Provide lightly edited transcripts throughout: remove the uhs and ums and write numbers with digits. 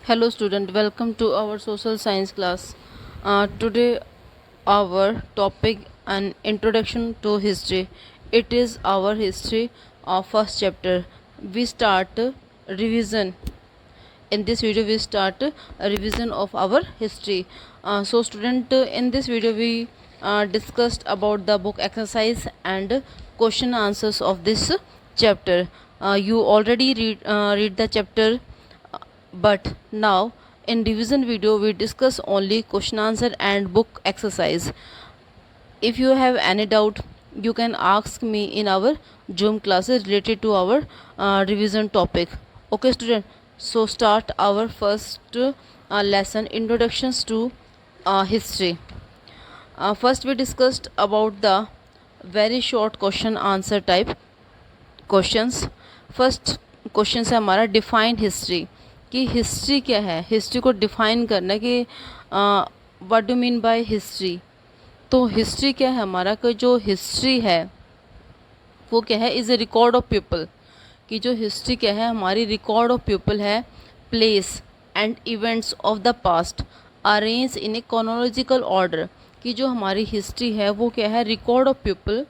Hello student, welcome to our social science class. Today our topic an introduction to history. It is our history of first chapter. We start revision. In this video we start a revision of our history. So student, in this video we discussed about the book exercise and question answers of this chapter. You already read the chapter, but now in revision video we discuss only question answer and book exercise. If you have any doubt, you can ask me in our Zoom classes related to our revision topic. Okay student, so start our first lesson, introductions to history. First we discussed about the very short question answer type questions. First question है हमारा define history, कि history क्या है. History को define करना कि what do mean by history. तो history क्या है हमारा, कि जो हिस्ट्री है वो क्या है, is a record of people. कि जो हिस्ट्री क्या है हमारी रिकॉर्ड ऑफ पीपल है, place and events of the past arrange in A chronological order. कि जो हमारी हिस्ट्री है वो क्या है, रिकॉर्ड ऑफ पीपल,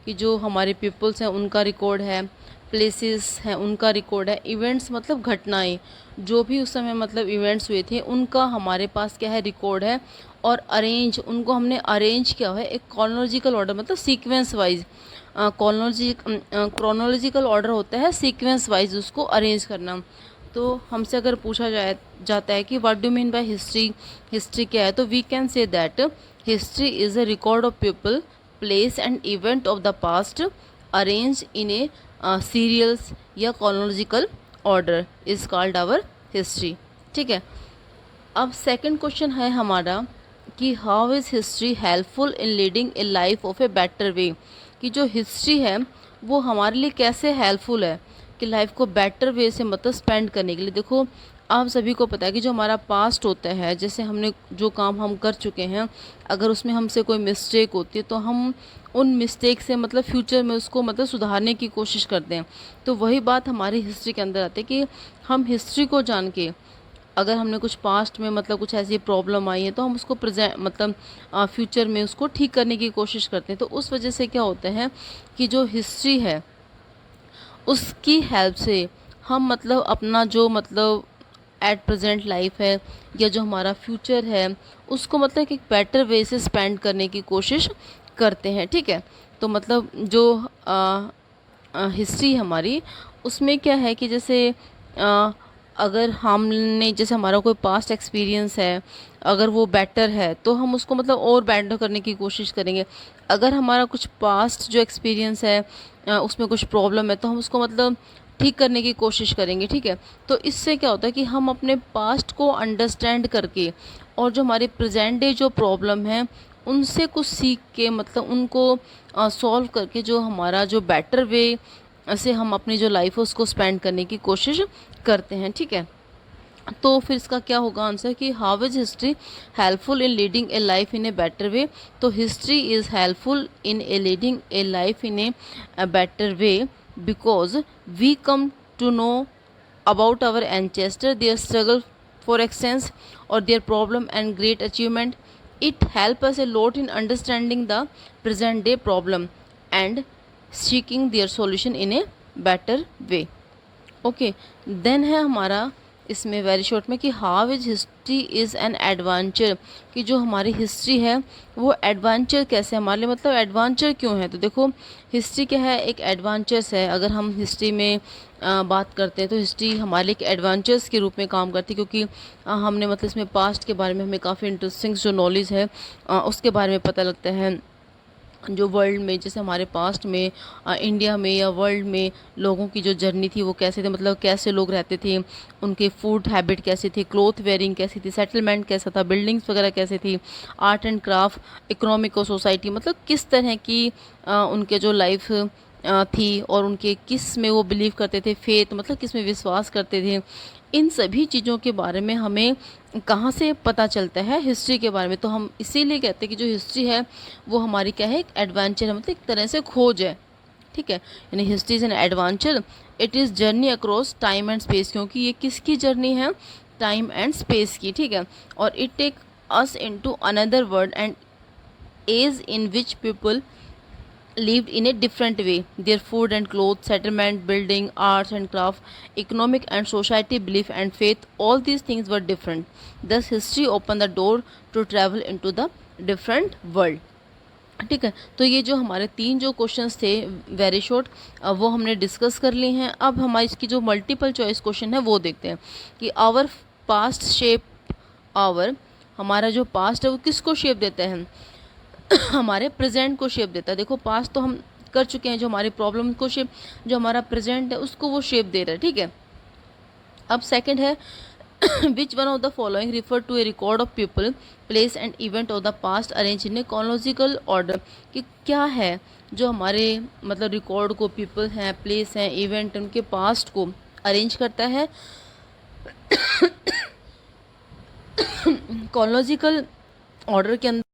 कि जो हमारे पीपल्स हैं उनका रिकॉर्ड है, प्लेसेस हैं उनका रिकॉर्ड है, इवेंट्स मतलब घटनाएं जो भी उस समय मतलब इवेंट्स हुए थे उनका हमारे पास क्या है, रिकॉर्ड है. और अरेंज, उनको हमने अरेंज किया है एक क्रोनोलॉजिकल ऑर्डर, मतलब सीक्वेंस वाइज. क्रोनोलॉजिकल ऑर्डर होता है सीक्वेंस वाइज उसको अरेंज करना. तो हमसे अगर पूछा जाता है कि what do mean by history, history क्या है, तो we can say that history is a record of people, place and event of the past arrange in a serials या chronological order is called our history. ठीक है. अब second question है हमारा कि how is history helpful in leading a life of a better way. कि जो history है वो हमारे लिए कैसे हेल्पफुल है कि लाइफ को बेटर वे से मतलब स्पेंड करने के लिए. देखो आप सभी को पता है कि जो हमारा पास्ट होता है, जैसे हमने जो काम हम कर चुके हैं, अगर उसमें हमसे कोई मिस्टेक होती है तो हम उन मिस्टेक से मतलब फ्यूचर में उसको मतलब सुधारने की कोशिश करते हैं. तो वही बात हमारी हिस्ट्री के अंदर आती है कि हम हिस्ट्री को जान के अगर हमने कुछ पास्ट में मतलब कुछ ऐसी प्रॉब्लम आई है तो हम उसको प्रेजेंट मतलब फ्यूचर में उसको ठीक करने की कोशिश करते हैं. तो उस वजह से क्या होता है कि जो हिस्ट्री है उसकी हेल्प से हम मतलब अपना जो मतलब एट प्रेजेंट लाइफ है या जो हमारा फ्यूचर है उसको मतलब एक बेटर वे से स्पेंड करने की कोशिश करते हैं. ठीक है. तो मतलब जो हिस्ट्री हमारी उसमें क्या है कि जैसे अगर हमने जैसे हमारा कोई पास्ट एक्सपीरियंस है, अगर वो बेटर है तो हम उसको मतलब और बेटर करने की कोशिश करेंगे. अगर हमारा कुछ पास्ट जो एक्सपीरियंस है उसमें कुछ प्रॉब्लम है तो हम उसको मतलब ठीक करने की कोशिश करेंगे. ठीक है. तो इससे क्या होता है कि हम अपने पास्ट को अंडरस्टैंड करके और जो हमारे प्रेजेंट डे जो प्रॉब्लम है उनसे कुछ सीख के मतलब उनको सॉल्व करके जो हमारा जो बेटर वे से हम अपनी जो लाइफ है उसको स्पेंड करने की कोशिश करते हैं. ठीक है. तो फिर इसका क्या होगा आंसर कि how is history helpful in leading a life in a better way. तो history is helpful in a leading a life in a better way because we come to know about our ancestors, their struggle for existence or their problem and great achievement. It helps us a lot in understanding the present day problem and seeking their solution in a better way. Okay. Then है हमारा इसमें very short में कि how is history is an adventure. कि जो हमारी history है वो एडवेंचर कैसे हमारे लिए, मतलब एडवेंचर क्यों है. तो देखो हिस्ट्री क्या है, एक एडवेंचर्स है. अगर हम हिस्ट्री में बात करते हैं तो हिस्ट्री हमारे लिए एक एडवेंचर्स के रूप में काम करती है, क्योंकि हमने मतलब इसमें पास्ट के बारे में हमें काफ़ी इंटरेस्टिंग जो नॉलेज है उसके बारे में पता लगता है. जो वर्ल्ड में जैसे हमारे पास्ट में इंडिया में या वर्ल्ड में लोगों की जो जर्नी थी वो कैसे थे, मतलब कैसे लोग रहते थे, उनके फूड हैबिट कैसे थे, क्लॉथ वेयरिंग कैसी थी, सेटलमेंट कैसा था, बिल्डिंग्स वगैरह कैसे थी, आर्ट एंड क्राफ्ट, इकोनॉमिक और सोसाइटी, मतलब किस तरह की उनके जो लाइफ थी और उनके किस में वो बिलीव करते थे, फेथ मतलब किस में विश्वास करते थे. इन सभी चीज़ों के बारे में हमें कहाँ से पता चलता है, हिस्ट्री के बारे में. तो हम इसीलिए कहते हैं कि जो हिस्ट्री है वो हमारी क्या है, एक एडवेंचर है, मतलब एक तरह से खोज है. ठीक है। यानी history is an adventure, it is journey across time and space, क्योंकि ये किसकी जर्नी है, टाइम एंड स्पेस की, ठीक है। और it take us into another world and age in which people lived in a different way. Their food and clothes, settlement, building, arts and craft, economic and society, belief and faith, all these things were different. Thus, history opened the door to travel into the different world. ठीक है। तो ये जो हमारे तीन जो questions थे very short, वो हमने डिस्कस कर लिए हैं। अब हमारी इसकी जो मल्टीपल चॉइस क्वेश्चन है वो देखते हैं कि आवर पास्ट शेप आवर, हमारा जो पास्ट है वो किसको शेप देता है, हमारे प्रेजेंट को शेप देता है। देखो पास्ट तो हम कर चुके हैं, जो हमारी प्रॉब्लम को शेप, जो हमारा प्रेजेंट है उसको वो शेप दे रहा है, ठीक है। अब सेकंड है which one of the following refer to a record of people, place and event of the past arrange in a chronological order, कि क्या है जो हमारे मतलब रिकॉर्ड को, पीपल हैं, प्लेस हैं, इवेंट, उनके पास्ट को अरेंज करता है कॉन्लॉजिकल ऑर्डर के अंदर।